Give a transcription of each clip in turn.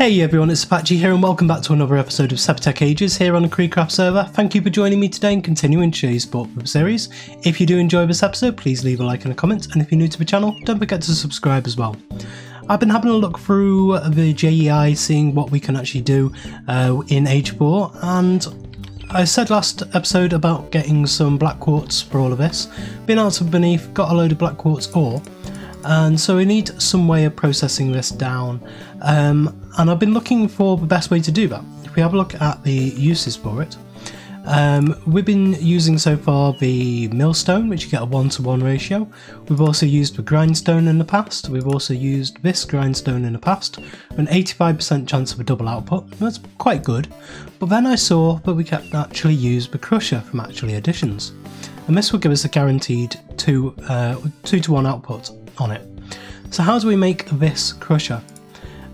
Hey everyone, it's Apache here and welcome back to another episode of SevTech Ages here on the CreedCraft server. Thank you for joining me today and continuing today's Sport series. If you do enjoy this episode, please leave a like and a comment, and if you're new to the channel, don't forget to subscribe as well. I've been having a look through the JEI, seeing what we can actually do in Age 4, and I said last episode about getting some black quartz for all of this. Been out to beneath, got a load of black quartz ore, and so we need some way of processing this down, and I've been looking for the best way to do that. If we have a look at the uses for it, we've been using so far the millstone, which you get a 1-to-1 ratio. We've also used the grindstone in the past. We've also used this grindstone in the past, an 85% chance of a double output. That's quite good. But then I saw that we can actually use the crusher from actually additions, and this will give us a guaranteed 2-to-1 output on it. So how do we make this crusher?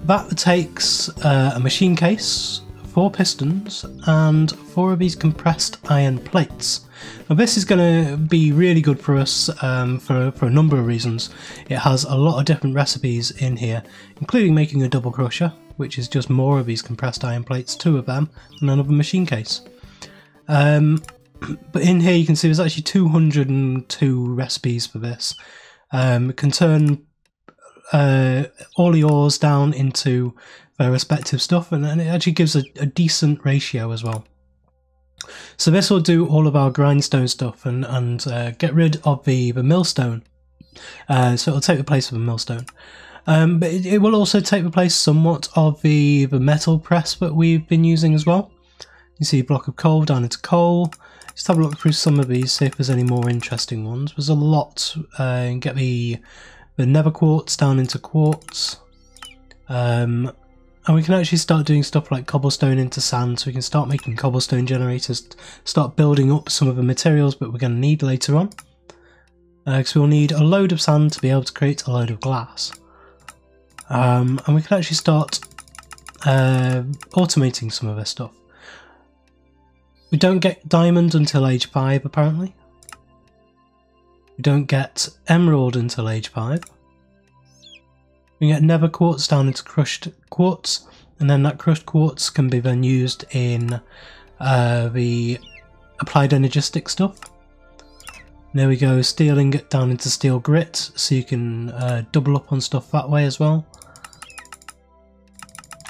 That takes a machine case, 4 pistons, and 4 of these compressed iron plates. Now this is going to be really good for us for a number of reasons. It has a lot of different recipes in here, including making a double crusher, which is just more of these compressed iron plates, 2 of them, and another machine case. But in here you can see there's actually 202 recipes for this. It can turn all the ores down into their respective stuff, and it actually gives a decent ratio as well. So this will do all of our grindstone stuff and get rid of the millstone. So it'll take the place of the millstone. But it will also take the place somewhat of the metal press that we've been using as well. You see a block of coal down into coal. Just have a look through some of these, see if there's any more interesting ones. There's a lot. Get the nether quartz down into quartz. And we can actually start doing stuff like cobblestone into sand, so we can start making cobblestone generators, start building up some of the materials that we're going to need later on. Because we'll need a load of sand to be able to create a load of glass. And we can actually start automating some of this stuff. We don't get diamond until age 5 apparently. We don't get emerald until age 5. We get nether quartz down into crushed quartz, and then that crushed quartz can be then used in the applied energistic stuff. There we go, steel ingot down into steel grit, so you can double up on stuff that way as well.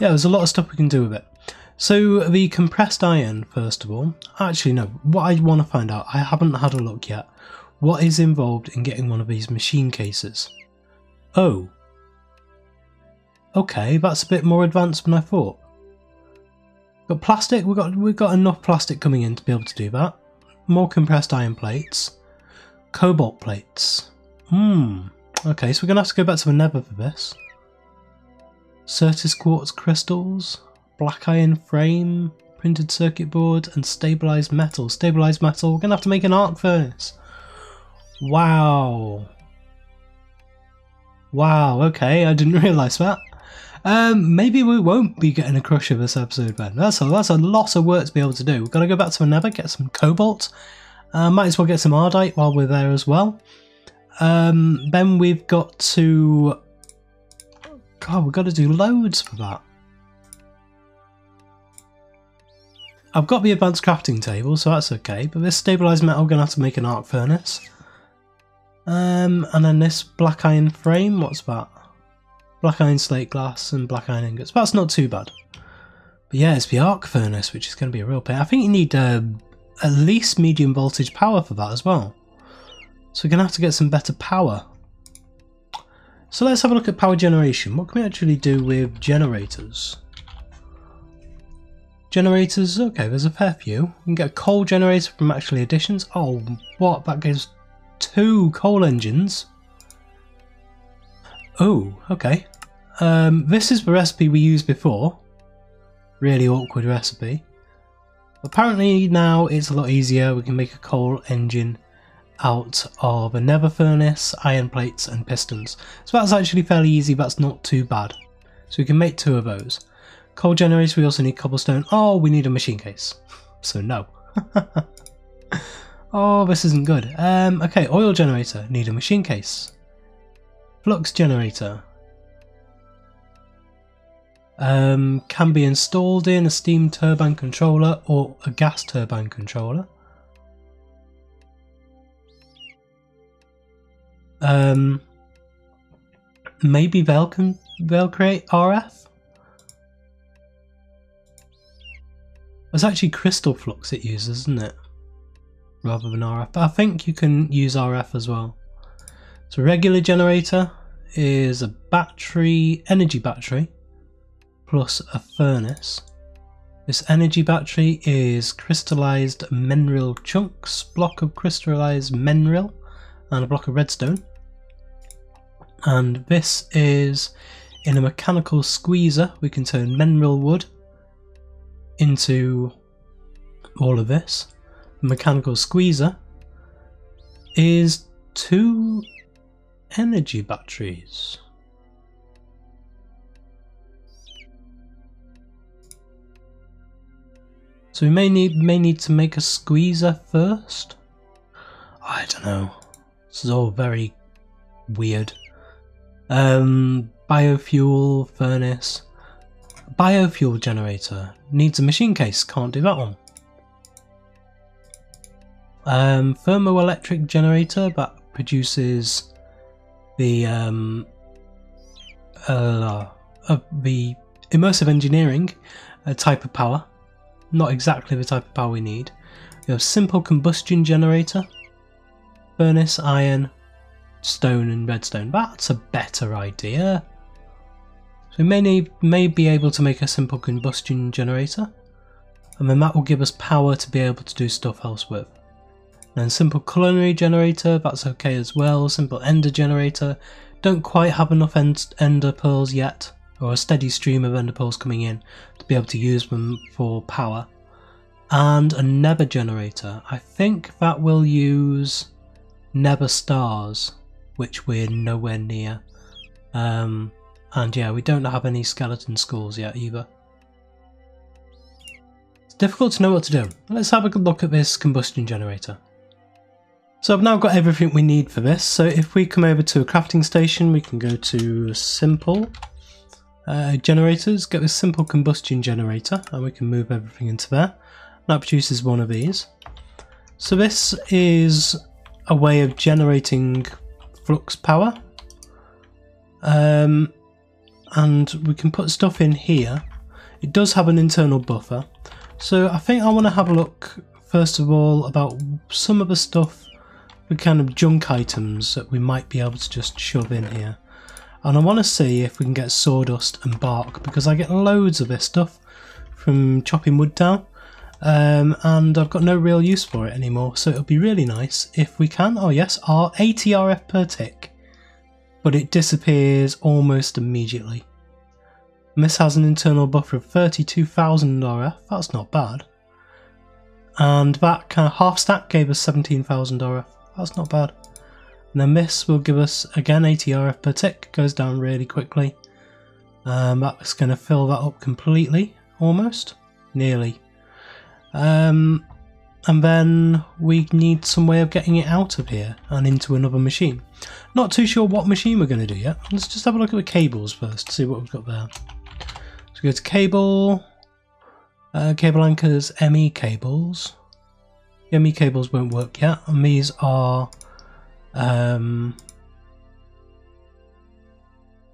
Yeah, there's a lot of stuff we can do with it. So the compressed iron, first of all, actually no, what I want to find out, I haven't had a look yet, what is involved in getting one of these machine cases? Oh. Okay, that's a bit more advanced than I thought. Got plastic, we've got enough plastic coming in to be able to do that. More compressed iron plates. Cobalt plates. Okay, so we're going to have to go back to the nether for this. Certis quartz crystals. Black iron frame. Printed circuit board. And stabilised metal. Stabilised metal, we're going to have to make an arc furnace. Wow. Wow, okay, I didn't realise that. Maybe we won't be getting a crusher this episode then. That's a lot of work to be able to do. We've got to go back to the nether, get some cobalt. Might as well get some ardite while we're there as well. Then we've got to... God, we've got to do loads for that. I've got the advanced crafting table, so that's okay. But this stabilised metal, I'm going to have to make an arc furnace. And then this black iron frame, what's that? Black iron slate glass and black iron ingots. That's not too bad. But yeah, it's the arc furnace, which is going to be a real pain. I think you need at least medium voltage power for that as well. So we're going to have to get some better power. So let's have a look at power generation. What can we actually do with generators? Generators, okay, there's a fair few. We can get a coal generator from actually additions. Oh, what? That gives 2 coal engines. Oh, okay. This is the recipe we used before. Really awkward recipe. Apparently now it's a lot easier. We can make a coal engine out of a nether furnace, iron plates and pistons. So that's actually fairly easy, that's not too bad. So we can make 2 of those. Coal generator, we also need cobblestone. Oh, we need a machine case. So no. Oh, this isn't good. Okay, oil generator, need a machine case. Flux generator. Can be installed in a steam turbine controller or a gas turbine controller. Maybe they'll create RF. It's actually crystal flux it uses, isn't it? Rather than RF. But I think you can use RF as well. So regular generator is a battery, energy battery, plus a furnace. This energy battery is crystallized mineral chunks, block of crystallized mineral, and a block of redstone. And this is in a mechanical squeezer. We can turn mineral wood into all of this. The mechanical squeezer is 2 energy batteries. So we may need to make a squeezer first. I don't know. This is all very weird. Biofuel furnace. Biofuel generator. Needs a machine case. Can't do that one. Thermoelectric generator that produces the immersive engineering type of power. Not exactly the type of power we need. We have simple combustion generator. Furnace, iron, stone and redstone. That's a better idea. So we may be able to make a simple combustion generator, and then that will give us power to be able to do stuff else with. And simple culinary generator, that's okay as well. Simple ender generator, don't quite have enough ender pearls yet, or a steady stream of ender pearls coming in to be able to use them for power. And a nether generator, I think that will use nether stars, which we're nowhere near. And yeah, we don't have any skeleton skulls yet either. It's difficult to know what to do. Let's have a good look at this combustion generator. So I've now got everything we need for this. So if we come over to a crafting station, we can go to simple generators, get this simple combustion generator, and we can move everything into there. That produces one of these. So this is a way of generating flux power. And we can put stuff in here. It does have an internal buffer. So I think I want to have a look first of all about some of the stuff, the kind of junk items that we might be able to just shove in here. And I want to see if we can get sawdust and bark, because I get loads of this stuff from chopping wood down. And I've got no real use for it anymore, so it'll be really nice if we can. Oh yes, 80 RF per tick, but it disappears almost immediately. And this has an internal buffer of 32,000 RF, that's not bad. And that kind of half stack gave us 17,000 RF, that's not bad. And then this will give us again 80 RF per tick, goes down really quickly. That's going to fill that up completely, almost, nearly. And then we need some way of getting it out of here and into another machine. Not too sure what machine we're going to do yet. Let's just have a look at the cables first, see what we've got there. So go to cable, cable anchors, ME cables. The ME cables won't work yet, and these are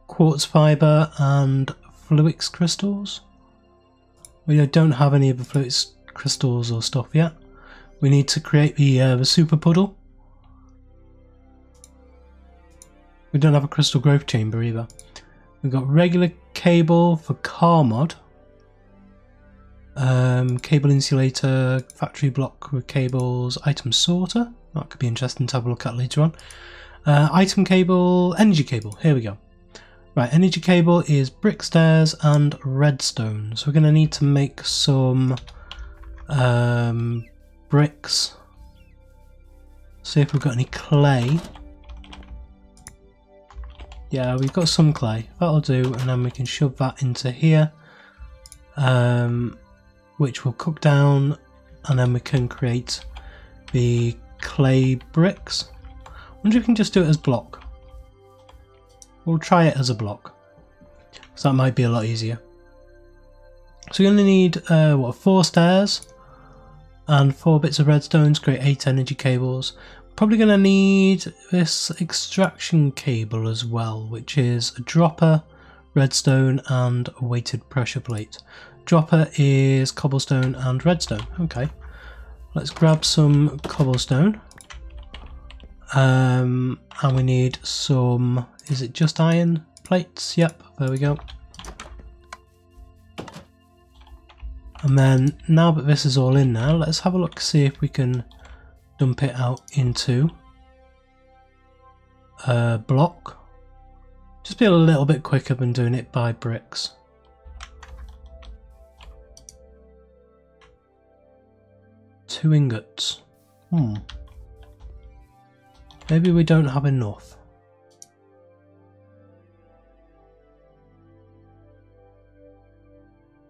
quartz fibre and fluix crystals. We don't have any of the fluix crystals or stuff yet. We need to create the super puddle. We don't have a crystal growth chamber either. We've got regular cable for car mod. Cable insulator, factory block with cables, item sorter. That could be interesting to have a look at later on. Item cable, energy cable, here we go. Right, energy cable is brick stairs and redstone. So we're going to need to make some bricks. See if we've got any clay. Yeah, we've got some clay. That'll do, and then we can shove that into here, which will cook down, and then we can create the clay bricks. I wonder if we can just do it as block. We'll try it as a block, so that might be a lot easier. So we're going to need what, 4 stairs and 4 bits of redstone to create 8 energy cables. Probably going to need this extraction cable as well, which is a dropper, redstone and a weighted pressure plate. Dropper is cobblestone and redstone. Okay, let's grab some cobblestone. And we need some, is it just iron plates? Yep, there we go. And then now that this is all in now, let's have a look, see if we can dump it out into a block. Just be a little bit quicker than doing it by bricks. Two ingots. Maybe we don't have enough.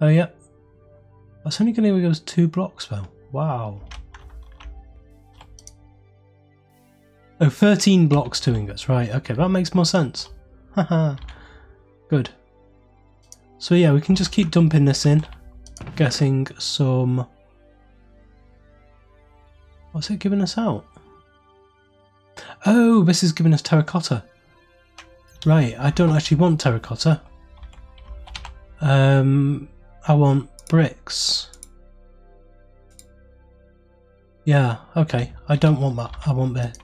Oh yeah. That's only going to give us 2 blocks though. Wow. Oh, 13 blocks, 2 ingots. Right, okay, that makes more sense. Haha. Good. So yeah, we can just keep dumping this in. Guessing some... What's it giving us out? Oh, this is giving us terracotta. Right, I don't actually want terracotta. I want bricks. Yeah, okay. I don't want that. I want this.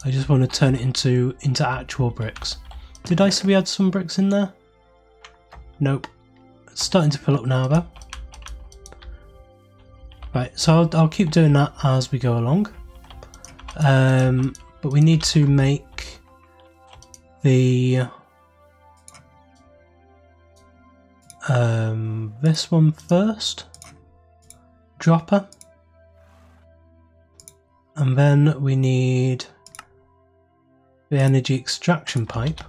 I just want to turn it into actual bricks. Did I say we had some bricks in there? Nope. It's starting to fill up now though. Right, so I'll keep doing that as we go along. But we need to make the this one first, dropper, and then we need the energy extraction pipe.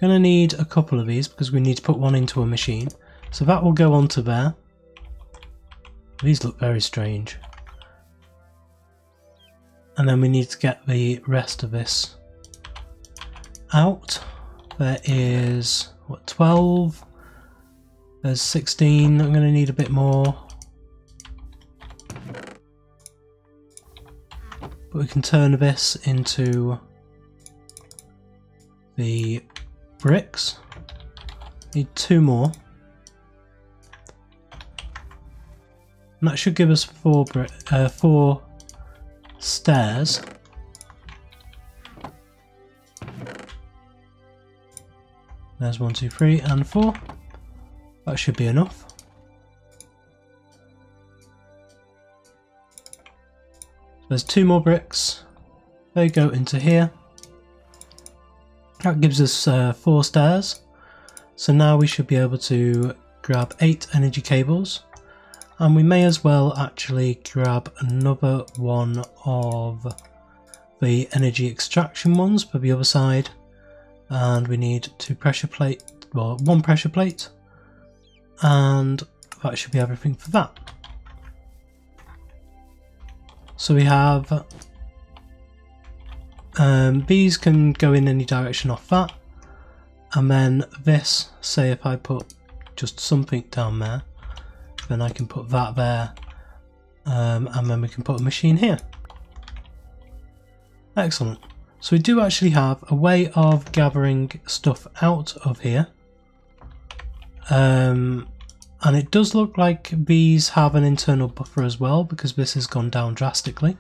Going to need a couple of these because we need to put one into a machine, so that will go onto there. These look very strange. And then we need to get the rest of this out. There is, what, 12? There's 16. I'm going to need a bit more. But we can turn this into the bricks. Need 2 more. And that should give us 4 stairs. There's 1, 2, 3 and 4. That should be enough. There's 2 more bricks. They go into here. That gives us 4 stairs. So now we should be able to grab 8 energy cables. And we may as well actually grab another one of the energy extraction ones for the other side. And we need 2 pressure plate, well, 1 pressure plate. And that should be everything for that. So we have these can go in any direction off that. And then this, say if I put just something down there, then I can put that there, and then we can put a machine here. Excellent. So we do actually have a way of gathering stuff out of here. And it does look like these have an internal buffer as well, because this has gone down drastically.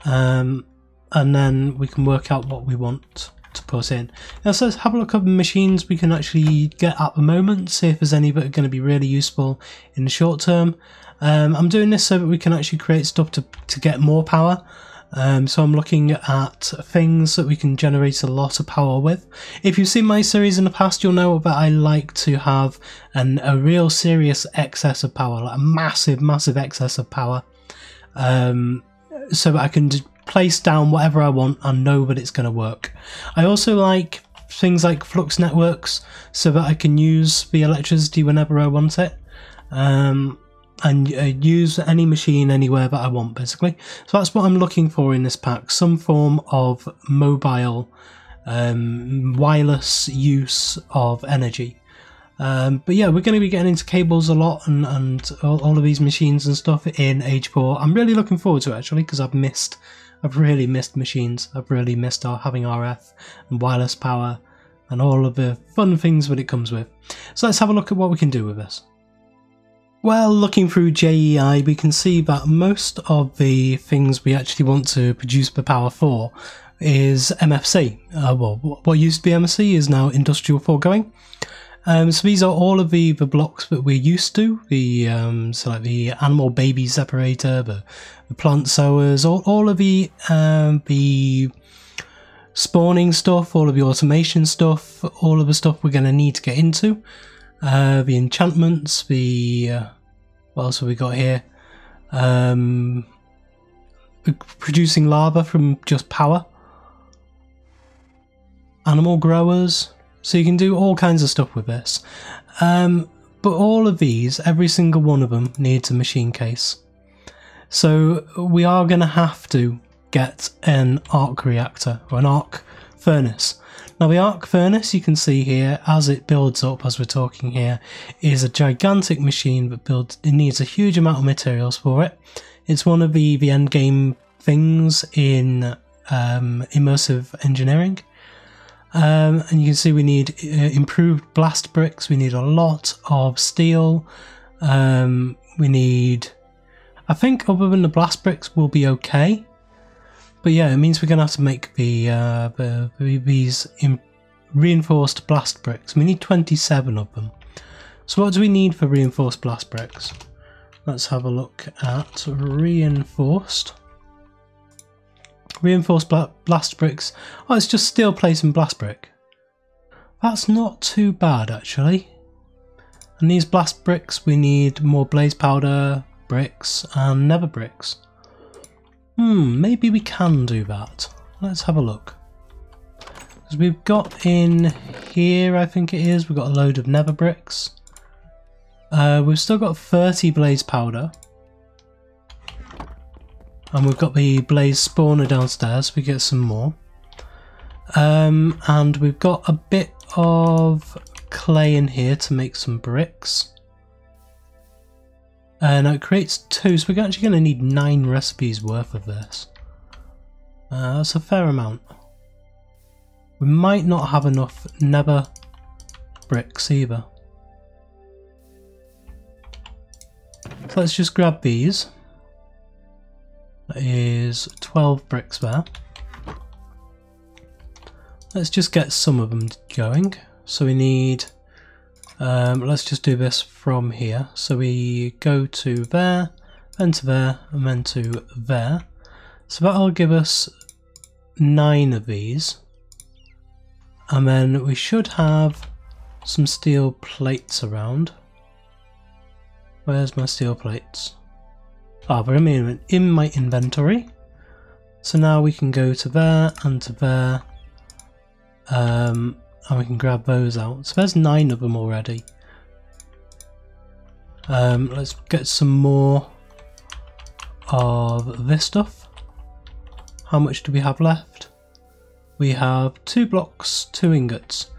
And then we can work out what we want to put in. Now, so let's have a look at the machines we can actually get at the moment, see if there's any that are going to be really useful in the short term. I'm doing this so that we can actually create stuff to get more power. So I'm looking at things that we can generate a lot of power with. If you've seen my series in the past, you'll know that I like to have a real serious excess of power, like a massive excess of power, so that I can place down whatever I want and know that it's going to work. I also like things like flux networks so that I can use the electricity whenever I want it. And use any machine anywhere that I want, basically. So that's what I'm looking for in this pack, some form of mobile wireless use of energy. But yeah, we're going to be getting into cables a lot and all of these machines and stuff in Age 4. I'm really looking forward to it actually, because I've really missed machines. I've really missed having RF and wireless power and all of the fun things that it comes with. So let's have a look at what we can do with this. Well, looking through JEI, we can see that most of the things we actually want to produce the power for is MFC. Well, what used to be MFC is now industrial foregoing. So these are all of the blocks that we're used to. So like the animal baby separator, the plant sowers, all of the spawning stuff, all of the automation stuff, all of the stuff we're going to need to get into. The enchantments, what else have we got here? Producing lava from just power. Animal growers. So you can do all kinds of stuff with this. But all of these, every single one of them needs a machine case. So we are going to have to get an arc reactor or an arc furnace. Now the arc furnace, you can see here, as it builds up, as we're talking here, is a gigantic machine that it needs a huge amount of materials for it. It's one of the end game things in immersive engineering. And you can see we need improved blast bricks, we need a lot of steel, we need, I think other than the blast bricks will be okay. But yeah, it means we're going to have to make these reinforced blast bricks. We need 27 of them. So what do we need for reinforced blast bricks? Let's have a look at reinforced. Reinforced blast bricks. Oh, it's just steel plate and blast brick. That's not too bad actually. And these blast bricks, we need more blaze powder bricks and nether bricks. Maybe we can do that. Let's have a look. Because we've got in here, I think it is, we've got a load of nether bricks. We've still got 30 blaze powder. And we've got the blaze spawner downstairs, we get some more. And we've got a bit of clay in here to make some bricks. And it creates 2, so we're actually going to need 9 recipes worth of this. That's a fair amount. We might not have enough nether bricks either. So let's just grab these. That is 12 bricks there. Let's just get some of them going. So we need, let's just do this from here. So we go to there, then to there, and then to there. So that'll give us 9 of these. And then we should have some steel plates around. Where's my steel plates? Ah, they're in my inventory. So now we can go to there and to there. And we can grab those out. So there's 9 of them already. Let's get some more of this stuff. How much do we have left? We have 2 blocks, 2 ingots.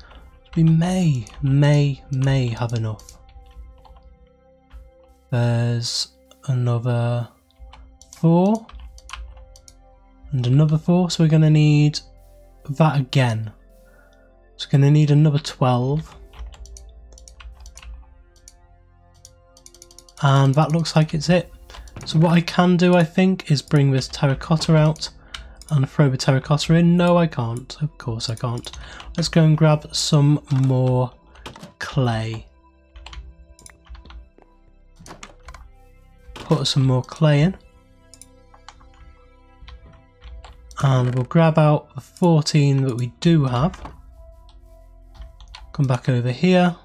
We may have enough. There's another 4 and another 4, so we're going to need that again. So we're going to need another 12. And that looks like it's it. So what I can do, I think, is bring this terracotta out and throw the terracotta in. No, I can't. Of course I can't. Let's go and grab some more clay. Put some more clay in. And we'll grab out the 14 that we do have. Come back over here.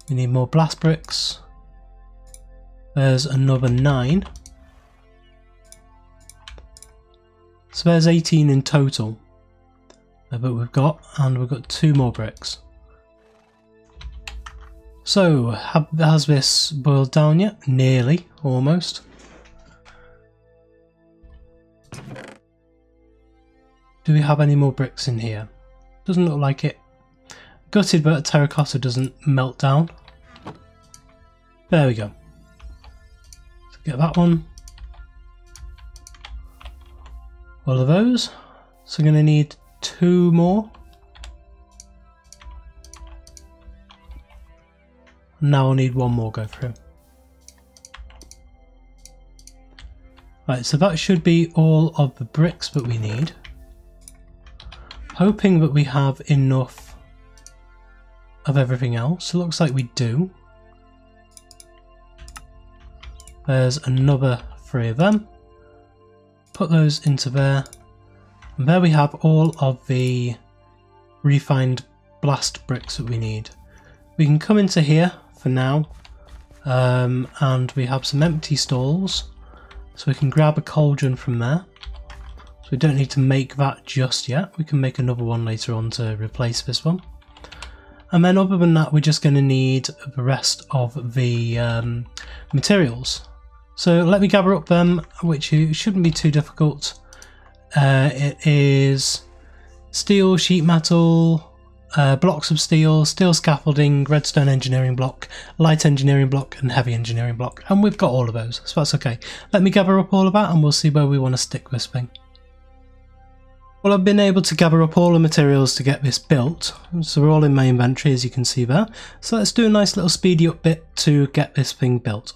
We need more blast bricks. There's another 9. So there's 18 in total that we've got, and we've got 2 more bricks. So, has this boiled down yet? Nearly, almost. Do we have any more bricks in here? Doesn't look like it. Gutted but terracotta doesn't melt down. There we go. So get that one. All of those. So I'm going to need 2 more. Now I'll need 1 more go through. Right, so that should be all of the bricks that we need. Hoping that we have enough of everything else. It looks like we do. There's another 3 of them. Put those into there. And there we have all of the refined blast bricks that we need. We can come into here for now. And we have some empty stalls. So we can grab a cauldron from there. So we don't need to make that just yet. We can make another one later on to replace this one. And then other than that, we're just going to need the rest of the materials. So let me gather up them, which shouldn't be too difficult. It is steel, sheet metal, blocks of steel, steel scaffolding, redstone engineering block, light engineering block and heavy engineering block, and we've got all of those, so that's okay. Let me gather up all of that and we'll see where we want to stick this thing. Well, I've been able to gather up all the materials to get this built, so we're all in my inventory as you can see there. So let's do a nice little speedy up bit to get this thing built.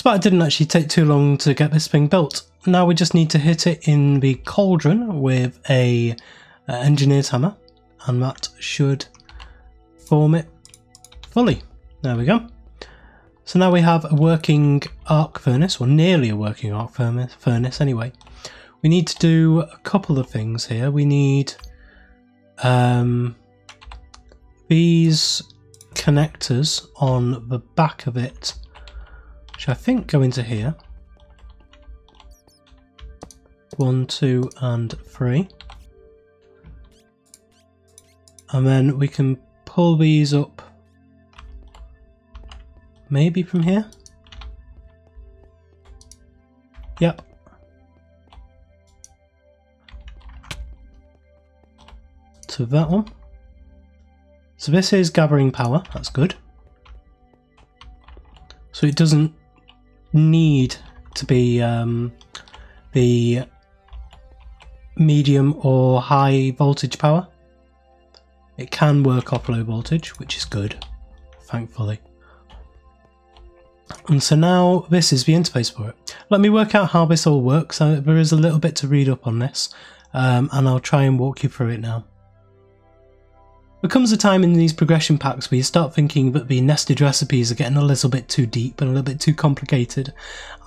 But it didn't actually take too long to get this thing built. Now we just need to hit it in the cauldron with a engineer's hammer, and that should form it fully. There we go. So now we have a working arc furnace, or nearly a working arc furnace anyway. We need to do a couple of things here. We need these connectors on the back of it, which I think go into here. 1, 2 and 3. And then we can pull these up maybe from here. Yep. To that one. So this is gathering power, that's good. So it doesn't need to be the medium or high voltage power. It can work off low voltage, which is good, thankfully. And so now this is the interface for it. Let me work out how this all works. There is a little bit to read up on this, and I'll try and walk you through it now. There comes a time in these progression packs where you start thinking that the nested recipes are getting a little bit too deep and a little bit too complicated.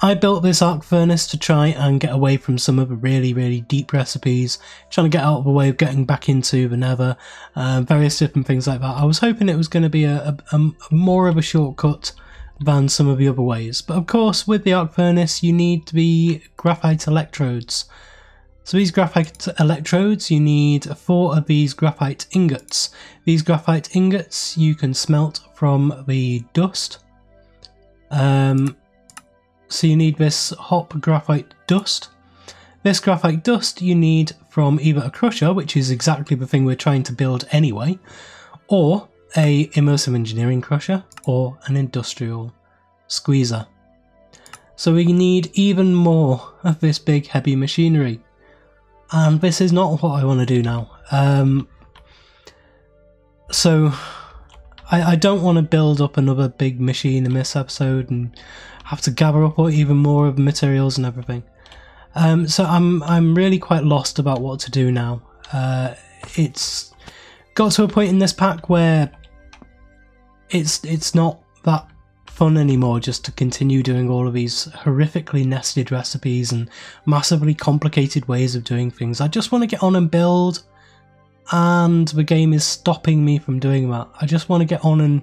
I built this arc furnace to try and get away from some of the really deep recipes, trying to get out of the way of getting back into the nether, various different things like that. I was hoping it was going to be a more of a shortcut than some of the other ways, but of course with the arc furnace you need the graphite electrodes. So these graphite electrodes, you need 4 of these graphite ingots. These graphite ingots you can smelt from the dust. So you need this hop graphite dust. This graphite dust you need from either a crusher, which is exactly the thing we're trying to build anyway, or a immersive engineering crusher, or an industrial squeezer. So we need even more of this big heavy machinery. And this is not what I want to do now. So I don't want to build up another big machine in this episode and have to gather up even more of the materials and everything. So I'm really quite lost about what to do now. It's got to a point in this pack where it's not that fun anymore just to continue doing all of these horrifically nested recipes and massively complicated ways of doing things. I just want to get on and build, and the game is stopping me from doing that. I just want to get on and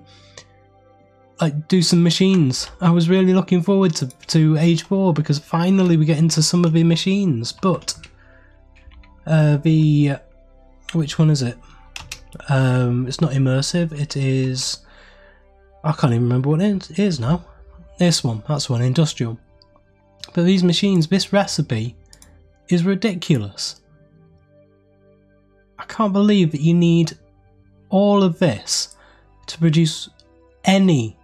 do some machines. I was really looking forward to Age 4 because finally we get into some of the machines, but which one is it? It's not immersive, it is, I can't even remember what it is now. This one, that's one, industrial. But these machines, this recipe is ridiculous. I can't believe that you need all of this to produce any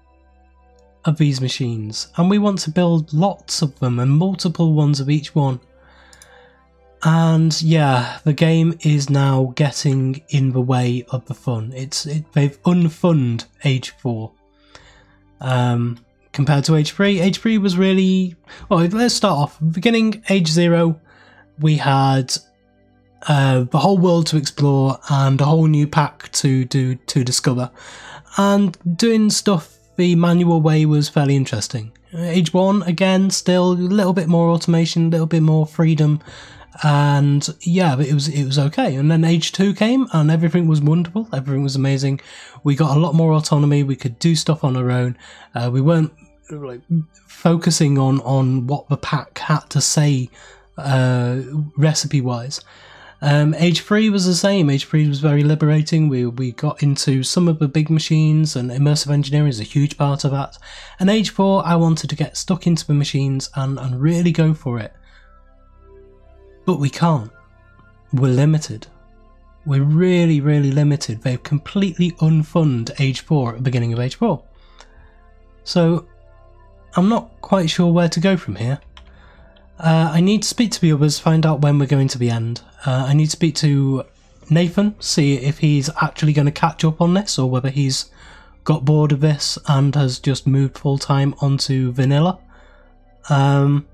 of these machines, and we want to build lots of them and multiple ones of each one. And yeah, the game is now getting in the way of the fun. They've unfunned Age 4 compared to Age 3. Age 3 was really, well, let's start off beginning. Age 0, we had the whole world to explore and a whole new pack to discover, and doing stuff the manual way was fairly interesting. Age 1, again, still a little bit more automation, a little bit more freedom, and yeah, it was okay. And then Age 2 came and everything was wonderful, everything was amazing. We got a lot more autonomy, we could do stuff on our own. We weren't like focusing on what the pack had to say recipe wise. Age 3 was the same. Age 3 was very liberating. We got into some of the big machines, and immersive engineering is a huge part of that. And Age 4, I wanted to get stuck into the machines and really go for it. But we can't. We're limited. We're really, really limited. They've completely unfunned Age 4 at the beginning of Age 4. So I'm not quite sure where to go from here. I need to speak to the others, find out when we're going to the end. I need to speak to Nathan, see if he's actually going to catch up on this or whether he's got bored of this and has just moved full time onto vanilla. And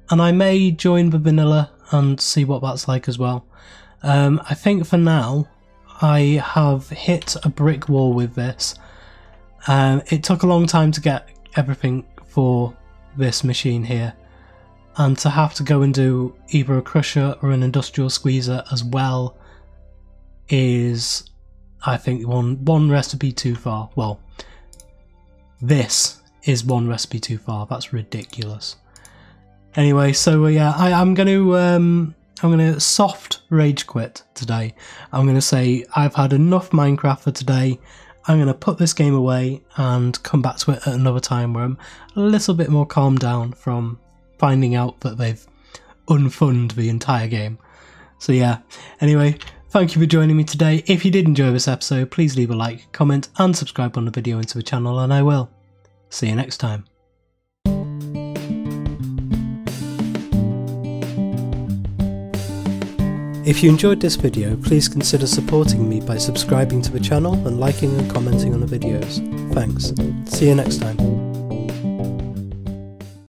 I may join the vanilla and see what that's like as well. I think for now I have hit a brick wall with this. It took a long time to get everything for this machine here, and to have to go and do either a crusher or an industrial squeezer as well is, I think, one recipe too far. Well, this is one recipe too far. That's ridiculous. Anyway, so yeah, I'm gonna soft rage quit today. I'm gonna say I've had enough Minecraft for today. I'm gonna put this game away and come back to it at another time where I'm a little bit more calmed down from finding out that they've unfunned the entire game. So yeah, anyway, thank you for joining me today. If you did enjoy this episode, please leave a like, comment and subscribe on the video into the channel, and I will see you next time. If you enjoyed this video, please consider supporting me by subscribing to the channel and liking and commenting on the videos. Thanks. See you next time.